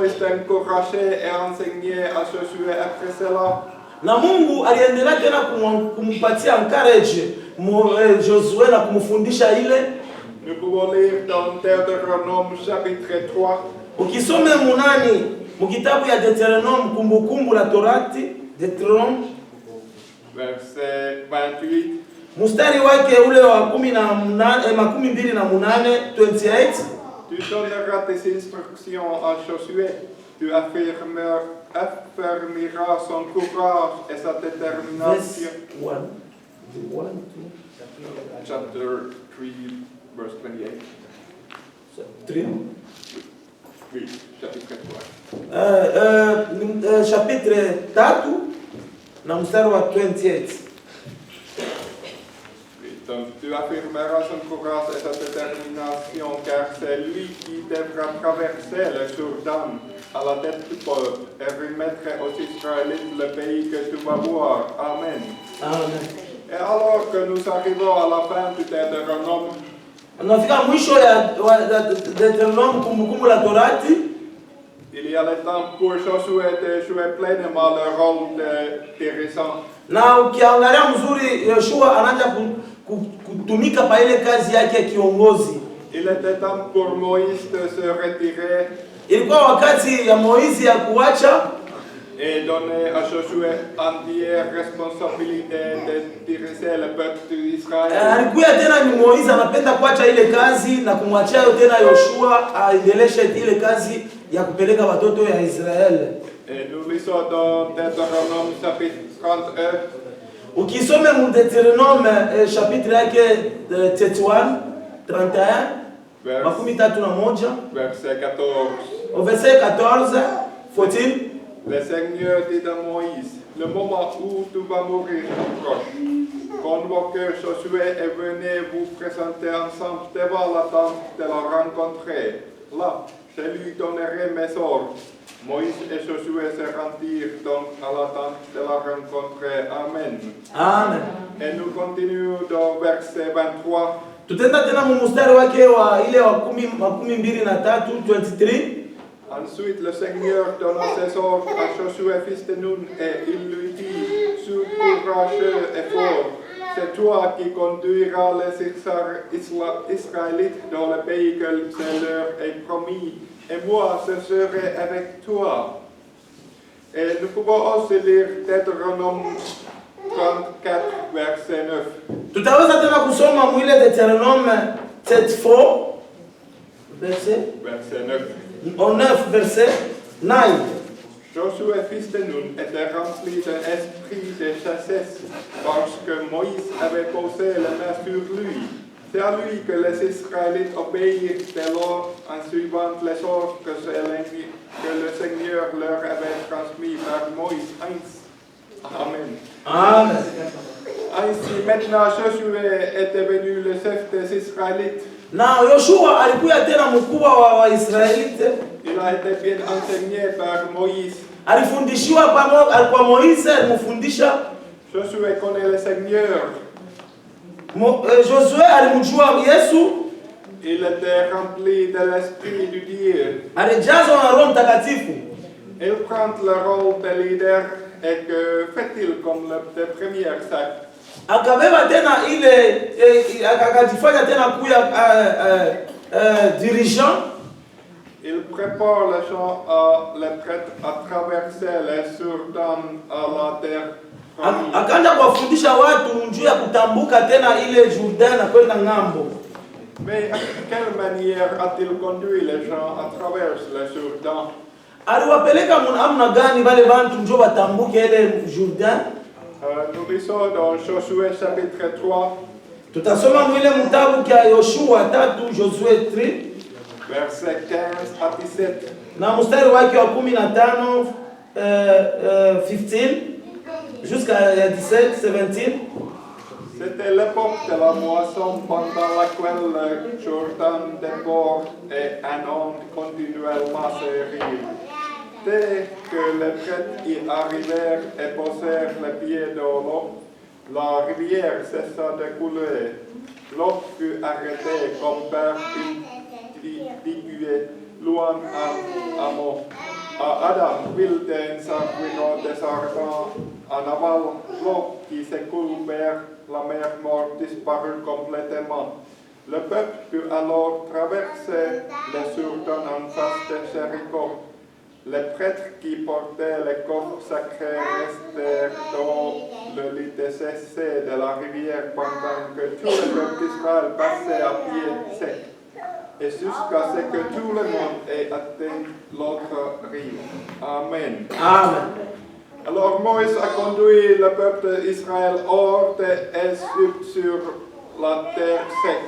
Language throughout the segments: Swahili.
Moïse encourageait et enseignait à Josué après cela. Na Mungu aliendelea tena kumpatia encourage Josué na kumfundisha ile. Nous pouvons lire dans Deutéronome chapitre 3. Ukisome munani mukitabu ya Deuteronome, kumbukumbu la Torati, Deuteronome verset 28. Mustari wake ule wa 28. Tu donneras tes instructions à Josué, tu affermiras son courage et sa détermination. Chapter 3, verse 28. 3. Oui, chapitre 3. Chapitre 3 na mstari wa 28. Donc, tu affirmeras son courage et sa détermination, car c'est lui qui devra traverser le Jourdain à la tête du peuple et remettre aux Israélites le pays que tu vas voir. Amen. Amen. Et alors que nous arrivons à la fin du Deutéronome, nafika mwisho ya Deuteronome, kumbukumbu la Torati, il y a le temps pour Josué de jouer pleinement le rôle de dirigeant. Na ukiangalia mzuri, Yoshua anaanza kutumika pa ile kazi yake ya kiongozi. Il était temps pour Moïse de se retirer. Ilikuwa wakati ya Moizi ya kuacha et donner à Josué entière responsabilité de diriger le peuple d'Israël. Alikuwa tena ni Moizi anapenda kuacha ile kazi na kumwachia tena Yoshua aendeleshe ile kazi ya kupeleka watoto ya Israeli. Et nous lisons dans Deutéronome chapitre 31. Ukisome mu Deutéronome chapitre yake 31 verset 14. Au verset 14, faut-il? Le Seigneur dit à Moïse, le moment où tu vas mourir est proche. Convoquez Josué et venez vous présenter ensemble devant la tente de la rencontrer. Là, je lui donnerai mes ordres. Moïse et Josué se rendirent donc à la tente de la rencontrer. Amen. Amen. Et nous continuons dans verset 23. Tutenda tena mu mstari wake wa ile wa 23. Ensuite, le Seigneur donna ses ordres à Josué, fils de Nun, et il lui dit, sois courageux et fort, c'est toi qui conduiras les Israélites dans le pays que je leur ai promis, et moi, je serai avec toi. Et nous pouvons aussi lire Deutéronome 34, verset 9. Tutaweza tena kusoma mwile Deuteronome 34, verset 9. Au 9, verset 9. Josué, fils de Nun, était rempli d'un esprit de chassesse parce que Moïse avait posé la main sur lui. C'est à lui que les Israélites obéirent dès lors en suivant les ordres que le Seigneur leur avait transmis par Moïse. Amen. Amen. Ainsi, maintenant, Josué est devenu le chef des Israélites. Na Yoshua alikuwa tena mkubwa wa Israelite. Il a été bien enseigné par Moïse. Alifundishiwa kwa Moïse, alimfundisha. Josué connaît le Seigneur. Josué alimjua Yesu. Il était rempli de l'esprit du Dieu. Alijazwa na Roho Mtakatifu. Il prend le rôle de leader et que fait-il comme le premier secte? Akabeba tena ile akajifanya tena kuya dirigeant. Il prépare les gens les prêtres à traverser les Jourdain à la terre promise. Akaanza kuwafundisha watu njia ya kutambuka tena ile Jourdain na kwenda ngambo. Mais de quelle manière a-t-il conduit les gens à travers le Jourdain? Aliwapeleka namna gani wale watu njoo watambuke ile Jourdain? Nous lisons dans Josué chapitre 3. Tutasoma mwile mtabu kia Yoshua 3, Josué 3. Verset 15 à 17. Na mstari wake wa 15, 15 jusqu'à 17, 17. C'était l'époque de la moisson pendant laquelle le Jourdain déborde et inonde continuellement ses rives. Dès que les prêtres y arrivèrent et posèrent les pieds dans l'eau, la rivière cessa de couler. L'eau fut arrêtée comme par une diguë loin en amont. à Adam vilteen sanguinotes ardents en aval l'eau qui s'est couvert, la mer morte disparut complètement. Le peuple put alors traverser le Jourdain en face de Jéricho. Les prêtres qui portaient les coffres sacrés restèrent dans le lit desséché de la rivière pendant que tout le peuple d'Israël passait à pied sec, et jusqu'à ce que tout le monde ait atteint l'autre rive. Amen. Amen. Alors Moïse a conduit le peuple d'Israël hors d'Égypte sur la terre sec.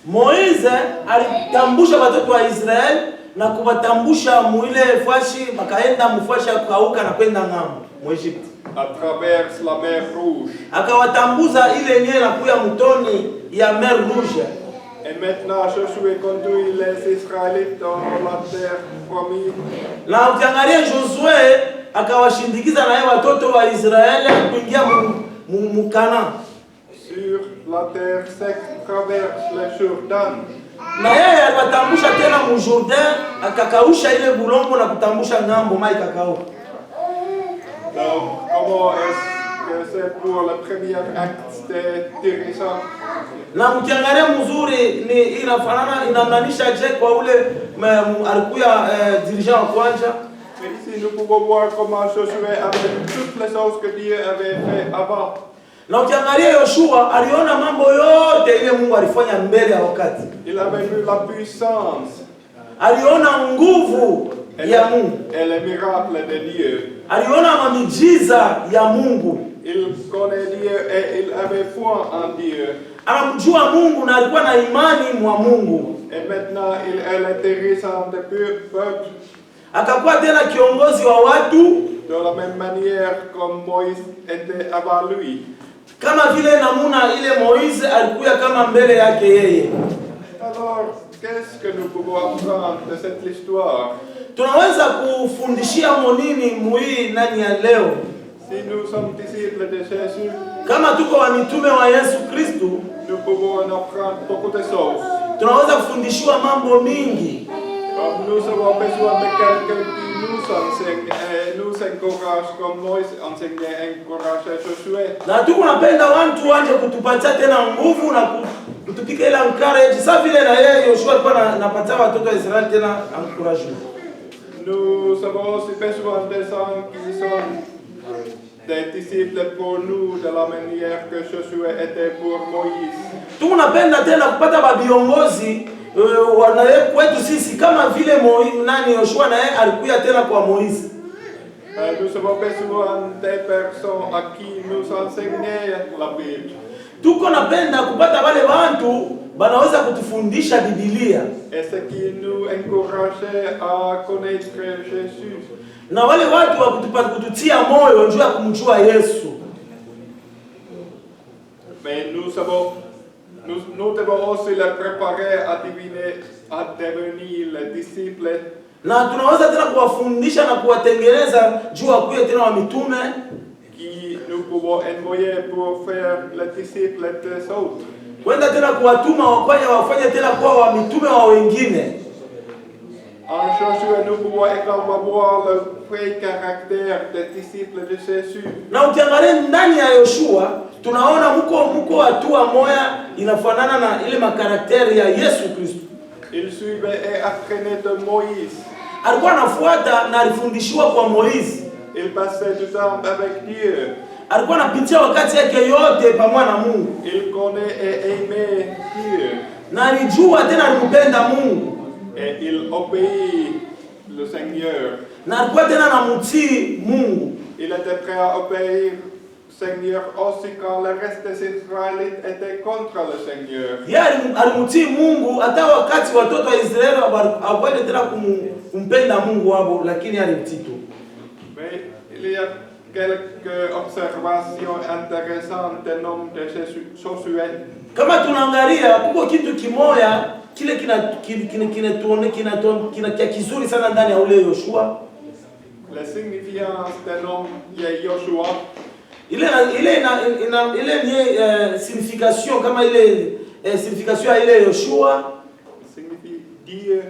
Moize alitambusha watoto wa Israeli na kuwatambusha mwile fashi wakaenda mfashi akauka na kwenda ng'ambo mu Egypte. À travers la mer Rouge. Akawatambuza ile yenyewe na kuya mtoni ya mer Rouge. Et maintenant Josué conduit les Israélites dans la terre promise. Na ukiangalia Josué akawashindikiza na yeye watoto wa Israeli kuingia mu Kana. Sur la terre sec traverse le Jourdain. Na yeye aliwatambusha tena mu Jourdain akakausha ile bulongo na kutambusha ngambo mai kakao. Donc comment est-ce que c'est pour le premier acte des dirigeants? Na mkiangalia mzuri ni inafanana inamaanisha je kwa ule alikuwa dirigeant wa kwanza. Mais ici nous pouvons voir comment Josué a fait toutes les choses que Dieu avait fait avant. Na ukiangalia Yoshua aliona mambo yote ile Mungu alifanya mbele ya wakati. Il avait vu la puissance. Aliona nguvu ya Mungu. Et les miracles de Dieu. Aliona miujiza ya Mungu. Il connaît Dieu et il avait foi en Dieu. Anamjua Mungu na alikuwa na imani mwa Mungu. Et maintenant il est le dirigeant du peuple. Akakuwa tena kiongozi wa watu. De la même manière comme Moïse était avant lui. Kama vile namuna ile Moïse alikuwa kama mbele yake yeye. Alors, qu'est-ce que nous pouvons apprendre de cette histoire? Tunaweza kufundishia monini muhii ndani ya leo. Si nous sommes disciples de Jésus, kama tuko wa mitume wa Yesu Kristo, nous pouvons en apprendre beaucoup de choses. Tunaweza kufundishwa mambo mingi. Comme nous avons besoin de quelqu'un qui nous enseigne et nous encourage comme Moïse enseignait et encourageait Josué. Na tuko napenda watu waje kutupatia tena nguvu na kutupika ile encourage. Sasa vile na yeye Yoshua alikuwa anapatia watoto wa Israeli tena encouragement. Nous avons aussi besoin des gens qui sont des disciples pour nous de la manière que Josué était pour Moïse. Tuko napenda tena kupata babiongozi wanaye kwetu sisi kama vile nani Yoshua na yeye alikuwa tena kwa Moïse. Nous avons besoin des personnes à qui nous enseigner la Bible. Tuko napenda kupata wale watu banaweza kutufundisha Biblia. Et ce qui nous encourage à connaître Jésus. Na wale watu wa kututia moyo juu ya kumjua Yesu. Mais nous devons aussi les préparer à devenir les disciples. Na tunaweza tena kuwafundisha na kuwatengeneza juu ya kuwa tena wa mitume qui nous pouvons envoyer pour faire les disciples des autres. Kwenda tena kuwatuma wafanye tena kuwa wa mitume wa wengine. En Josué, nous pouvons également voir le vrai caractère des disciples de Jésus. Na ukiangalia ndani ya Yoshua, tunaona mko hatua moja inafanana na ile makarakteri ya Yesu Kristo. Il suivait et apprenait de Moïse. Alikuwa anafuata na alifundishwa kwa Moïse. Il passait du temps avec Dieu. Alikuwa anapitia wakati yake yote pamoja na Mungu. Il connaît et aimait Dieu. Na alijua tena alimpenda Mungu. Et il obéit le Seigneur. Na alikuwa tena anamtii Mungu. Il était prêt à obéir le Seigneur aussi quand le reste des Israélites étaient contre le Seigneur. Yeye alimtii Mungu hata wakati watoto wa Israeli hawakwenda tena kumpenda Mungu wao, lakini alimtii tu. Mais il y a quelques observations intéressantes des noms de Josué. Kama tunaangalia kuko kitu kimoja kile kina kizuri sana ndani ya ule Yoshua. La signification des noms de Joshua. ile ni signification kama ile signification ya ile Yoshua signifie Dieu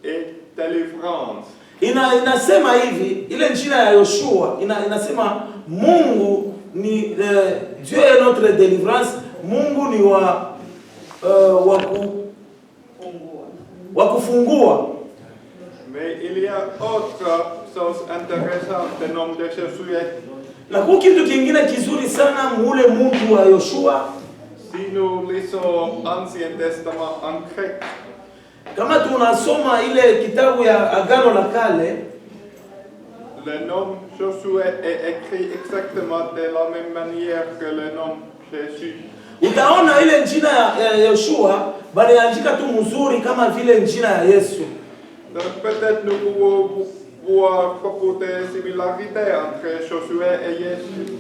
et délivrance. Inasema hivi, ile njina ya Yoshua inasema Mungu ni Dieu est notre délivrance, Mungu ni wa kufungua. Mais il y a autre chose intéressante au nom de Josué. Na kwa kitu kingine kizuri sana mule mtu wa Yoshua. Si nous lisons Ancien Testament en grec, kama tunasoma ile kitabu ya Agano la Kale, le nom Josué est écrit exactement de la même manière que le nom Jésus. Utaona ile jina ya Yoshua baliandika tu mzuri kama vile jina ya Yesu. Donc peut-être nous pouvons voir beaucoup de similarités entre Josué et Jésus.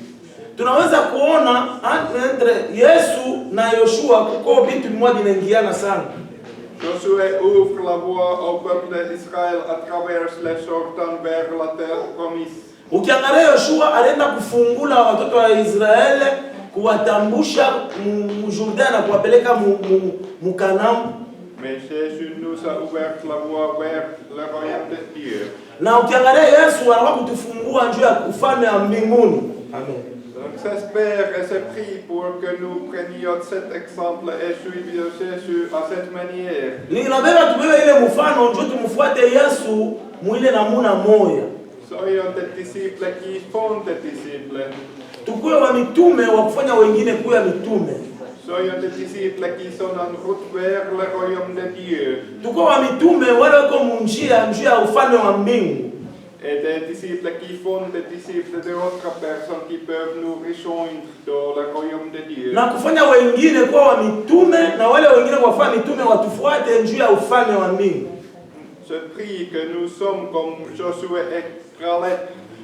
Tunaweza kuona entre Yesu na Yoshua kuko vitu vimoja vinaingiana sana. Josué ouvre la voie au peuple d'Israël à travers les Jourdain vers la terre promise. Ukiangalia Yoshua alienda kufungula watoto wa Israeli, kuwatambusha Jourdain na kuwapeleka mu Kanaan. Mais Jésus nous a ouvert la voie vers le royaume de Dieu. Na ukiangalia Yesu anakuwa kutufungua njia ya ufalme wa mbinguni. Amen. Donc j'espère et je prie pour que nous prenions cet exemple et suivions Jésus à cette manière. Ninabeba tubebe ile mfano njoo tumfuate Yesu mwile namuna moya. Soyons des disciples qui font des disciples. Tukuwe wa mitume wa kufanya wengine kuwa mitume. Soyons des disciples qui sont en route vers le royaume de Dieu. Tukuwe wa mitume wale wako njia ya ufalme wa mbingu. Et des disciples qui font des disciples d'autres personnes qui peuvent nous rejoindre dans le royaume de Dieu. Na kufanya wengine kuwa wa mitume na wale wengine wafanya mitume watufuate njia ya ufalme wa mbingu. Je prie que nous sommes comme Josué et Caleb.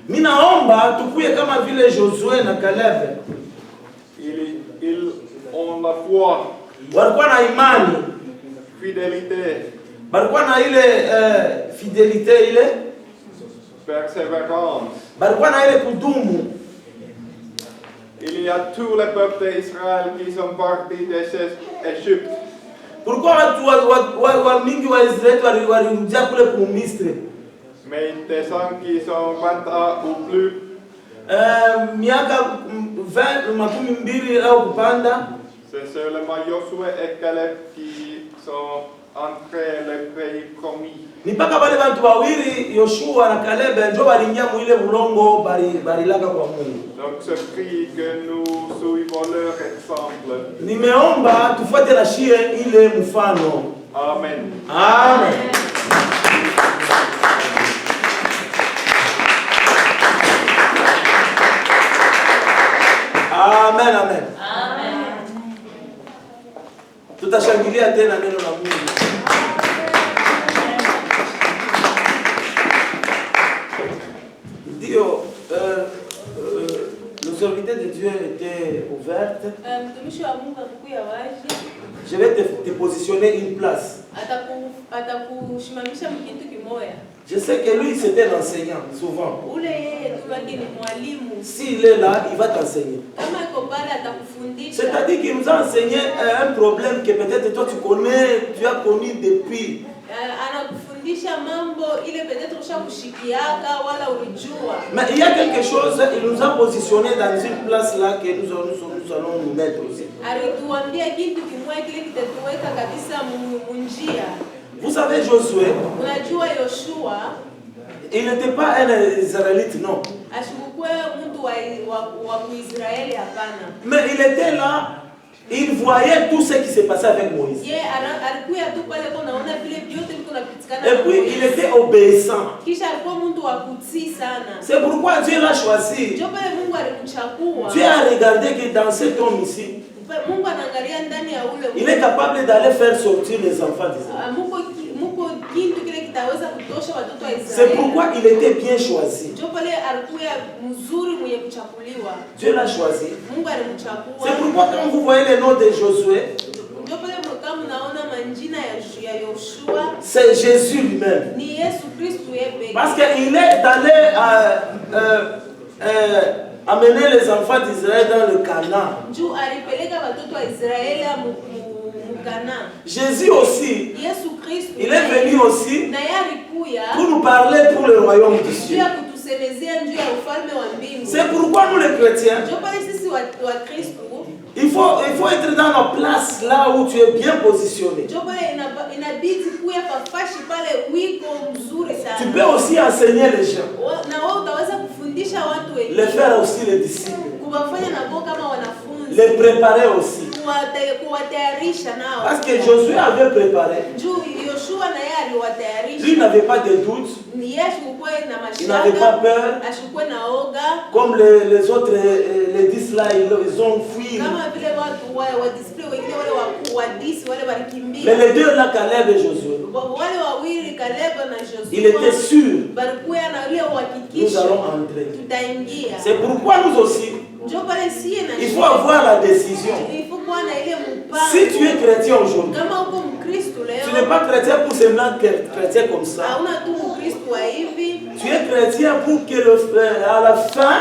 Ninaomba tukuye kama vile Josué na Caleb. Ils ont la foi, Walikuwa na imani, fidélité, walikuwa na ile fidelite ile, persévérance. walikuwa na ile kudumu. Il y a tous les peuples d'Israël qui sont partis d'Égypte. Kulikuwa watu mingi wa Israeli walirudia kule ku Misri. Mais des gens qui sont 20 ans ou plus, miaka 20 au kupanda. c'est seulement Josué et Caleb qui sont entrés dans le pays promis. Ni mpaka wale watu wawili Yoshua na Caleb ndio waliingia mwile ulongo barilaka kwa Mungu. Donc je prie que nous suivons leur exemple. Nimeomba tufuate na shie ile mfano. Amen. Amen. Amen, amen. Amen. Tutashangilia tena neno la Mungu. Dio, les autorités de Dieu étaient ouvertes. Je vais te positionner une place. Je sais que lui, c'était l'enseignant, souvent. S'il est là, il va t'enseigner. C'est-à-dire qu'il nous a enseigné un problème que peut-être toi tu connais, tu as connu depuis. Mais il y a quelque chose, il nous a positionné dans une place là que nous allons nous mettre aussi. Vous savez Josué, il n'était pas un Israélite, non. Mais il était là, il voyait tout ce qui s'est passé avec Moïse. Et puis il était obéissant. C'est pourquoi Dieu l'a choisi. Dieu a regardé que dans cet homme ici, il est capable d'aller faire sortir les enfants d'Israël. C'est pourquoi il était bien choisi. Dieu l'a choisi. C'est pourquoi quand vous voyez le nom de Josué, c'est Jésus lui-même. Parce qu'il est allé amener les enfants d'Israël dans le Canaan. Jésus aussi, Yesu Kristo il est venu aussi na yeye alikuya pour nous parler pour le royaume du ciel. pia kutusemezea njia ya ufalme wa mbingu. C'est pourquoi nous les chrétiens, Ndio pale sisi wa Kristo il faut être dans nos places là où tu es bien positionné. ndio pale inabidi kuya pafashi pale wiko mzuri sana. Tu peux aussi enseigner les gens, Na wewe utaweza kufundisha watu wengine. les faire aussi les disciples, Kuwafanya na wao kama wanafunzi. les préparer aussi. Kuwatayarisha nao. Parce que Josué avait préparé. Juu Yoshua na yeye aliwatayarisha. Lui n'avait pas de doute. Ni Yesu kwa na mashaka. Il n'avait pas peur. Ashukwe na oga. Comme les autres les 10 là, ils ont fui. Kama vile watu wa display wengine wale wa 10 wale walikimbia. Mais les deux là, Caleb et Josué, Wale wawili Caleb na Joshua. il était sûr. Balikuwa na ile uhakikisho. Nous allons entrer. Tutaingia. C'est pourquoi nous aussi, Njoo pale sie na il faut avoir la décision. Il faut kuwa na ile mpango. Si tu es chrétien aujourd'hui, Kama uko Mkristo leo. tu n'es pas chrétien pour seulement chrétien comme ça. Hauna tu Mkristo wa hivi. Tu es chrétien pour que à la fin,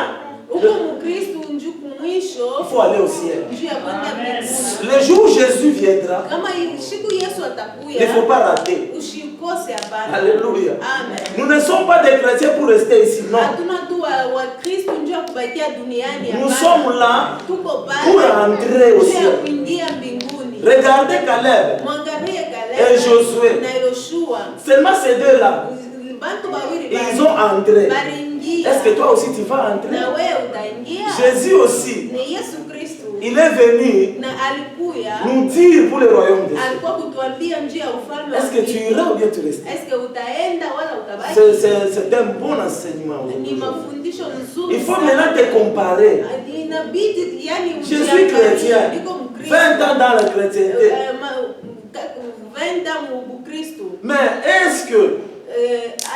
Uko Mkristo njuku mwisho. il faut aller au ciel. Njoo ya kwenda mbinguni. Le jour où Jésus viendra, Kama siku Yesu atakuya. il ne faut pas rater. Usikose hapana. Alléluia. Amen. Nous ne sommes pas des chrétiens pour rester ici, non. Hatuna tu wa Kristo njoo kubakia duniani hapana. Nous sommes là Tuko pale. pour entrer au ciel. Kuingia mbinguni. Regardez Caleb Mwangalie Caleb et Josué. na Yoshua. Seulement ces deux-là, Bantu bawili ils ont entré. baringia. Est-ce que toi aussi tu vas entrer? Na wewe utaingia? Jésus aussi, Ni Yesu Kristo. il est venu Na alikuya. nous dire pour le royaume des cieux. Alikuwa kutuambia njia ya ufalme wa Est-ce que tu mbingu. iras ou bien tu restes? Est-ce que utaenda wala utabaki? C'est un bon enseignement. Ni aujourd'hui. mafundisho nzuri. Il faut maintenant te comparer. Inabidi yani Je suis chrétien. Niko Mkristo. 20 ans dans la chrétienté. 20 ans mu Kristo. Mais est-ce que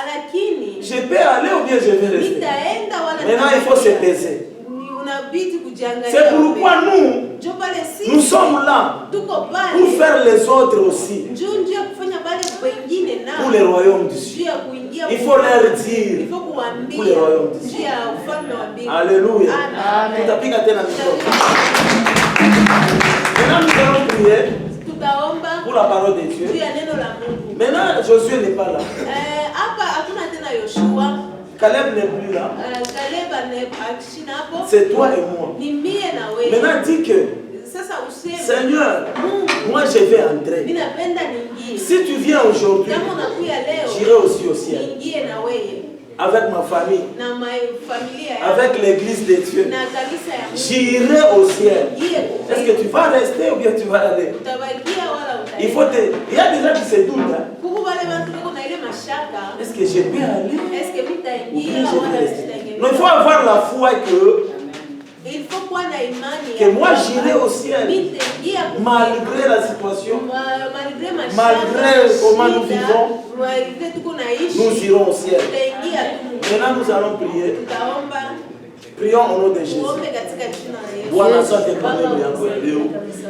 Lakini je peux aller ou bien je vais rester? nitaenda wala Maintenant, il faut se peser. unabidi kujiangalia. C'est pourquoi Njoo pale sisi. nous sommes là Tuko pale. pour faire les autres aussi. Njoo njia kufanya pale wengine nao. Pour le royaume du ciel. Njia kuingia. Il faut leur dire. Il faut kuambia. Pour le royaume du ciel. Njia ya ufalme wa mbingu. Alléluia. Amen. Tutapiga tena mikono. Maintenant, nous allons prier Tutaomba pour la parole de juu Dieu. ya neno la Mungu. Maintenant, Josué n'est pas là. Hapa hakuna tena Yoshua. Caleb n'est plus là. Caleb akishina hapo. C'est toi et moi. Ni mie na wewe. Maintenant, dis que, Sasa useme. Seigneur, Mungu, moi je vais entrer. ninapenda niingie. Si tu viens aujourd'hui, Kama unakuya leo. j'irai aussi au ciel. Niingie na wewe. Avec ma famille, Na familia yako. avec l'église de Dieu. Na kanisa ya Mungu. J'irai au ciel. Niingie. Est-ce que tu vas rester ou bien tu vas aller? Utabakia wala utaenda. Il faut te... Il y a des gens qui se doutent. Hein? Kuku wale watu wako na ile mashaka. Est-ce que je peux aller? Est-ce que Ou bien mitaingia je vais wala rester? sitaingia? Non, il faut avoir la foi que Il faut kuwa na imani que moi j'irai au ciel. Nitaingia Malgré la situation, malgré mashaka. malgré comment nous vivons, malgré tuko naishi. nous irons au ciel. Tutaingia tu. Maintenant, nous allons prier. Tutaomba. Prions au nom de Jésus. Tuombe katika jina la Yesu. Bwana, asante kwa neno yako ya leo.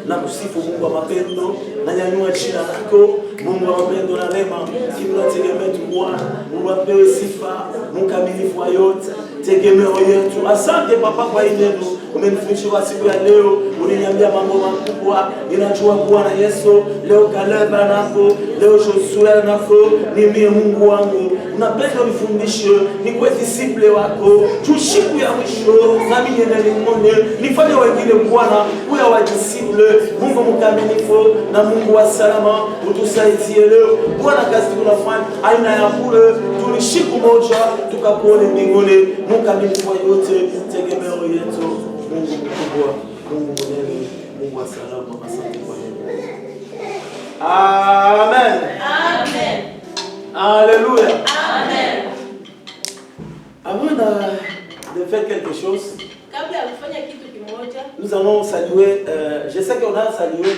Na kusifu Mungu wa mapendo, na nyanyua jina lako. Mungu wa mapendo na rema, tunategemea tu Bwana. Mungu apewe sifa, mkamilifu wa yote. Tegemeo yetu. Asante Baba kwa hii neno. Umenifundisha siku ya leo, uliniambia mambo makubwa. Ninajua Bwana Yesu, leo Caleb nako, leo Joshua nako, ni mimi Mungu wangu. Unapenda unifundishe, nikuwe disciple wako. Siku ya mwisho, na mimi nione, nifanye wengine Bwana, kuwa wa disciple. Mungu mkamilifu na Mungu wa salama, utusaidie leo. Bwana, kazi tunafanya aina ya bure, tulishiku moja tukakuone mbinguni. Mkamilifu wa yote, tegemeo yetu. Mungu mkubwa, Mungu mwenyewe, Mungu wa salama, asante kwa neno. Amen. Amen. Alléluia. Amen. Avant de faire quelque chose, Kabla ya kufanya kitu kimoja, nous allons saluer, je sais qu'on a salué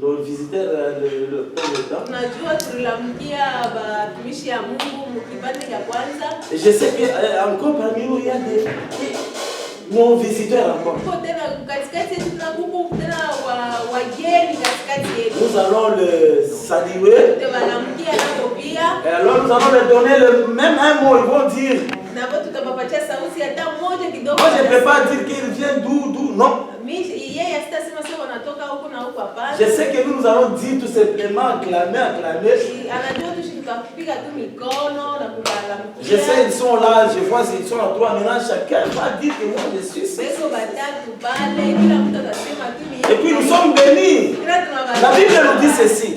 nos visiteurs le premier temps. tunajua tulilamkia batumishi ya Mungu mkipande cha kwanza. Je sais que encore parmi nous, il y a des nos visiteurs encore. Kwa tena katikati yetu kuna kuku tena wageni katikati yetu. Nous allons le saluer. Tutawalamkia nao pia. Et alors nous allons leur donner même un mot, ils vont dire. Na hapo tutapapatia sauti hata moja kidogo. Moi je ne peux pas dire qu'ils viennent d'où, non. Je sais que nous allons dire tout simplement acclamer. Je sais, ils sont là, je vois qu'ils sont à toi. Maintenant, chacun va dire que moi je suis ça. Et puis nous sommes bénis. La Bible nous dit ceci.